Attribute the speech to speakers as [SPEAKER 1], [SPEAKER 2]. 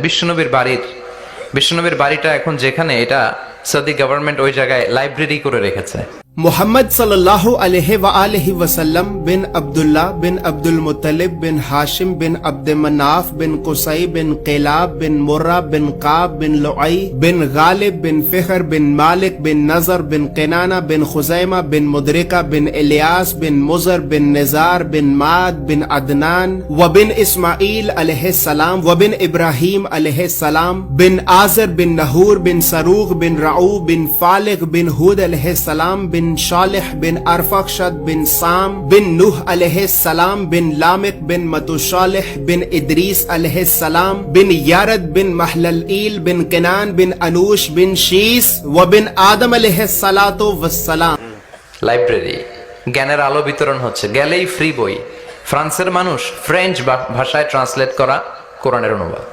[SPEAKER 1] বিশ্বনবীর বাড়িটা এখন যেখানে, এটা সৌদি গভর্নমেন্ট ওই জায়গায় লাইব্রেরি করে রেখেছে।
[SPEAKER 2] मोहम्मद सल्लल्लाहु अलैहि वसल्लम बिन अब्दुल्ला बिन अब्दुल मुत्तलिब बिन हाशिम बिन अब्द मनाफ बिन कुसई बिन क़िलाब बिन मुर्रा बिन काब बिन लुआई बिन गालिब बिन फिहर बिन मालिक बिन नजर बिन किनाना बिन खुजैमा बिन मुदरिका बिन इलियास बिन मुजर बिन निजार बिन माद बिन अदनान व बिन इस्माइल अलैहिस्सलाम व बिन इब्राहिम अलैहिस्सलाम बिन आजर बिन नहूर बिन सरूग बिन रऊ बिन फालिग बिन हुद अलैहिस्सलाम बिन शालिह बिन अरफक्षद बिन साम बिन नूह अलैहिस्सलाम बिन लामिक बिन मतुशालिह बिन इद्रीस अलैहिस्सलाम बिन यारद बिन महललईल बिन किनान बिन अनूश बिन शीस व बिन आदम अलैहिस्सलातु वस्सलाम।
[SPEAKER 1] লাইব্রেরি, জ্ঞানের আলো বিতরণ হচ্ছে, গেলেই ফ্রি বই। ফ্রান্সের মানুষ ফ্রেঞ্চ ভাষায় ট্রান্সলেট করা কোরআনের অনুবাদ।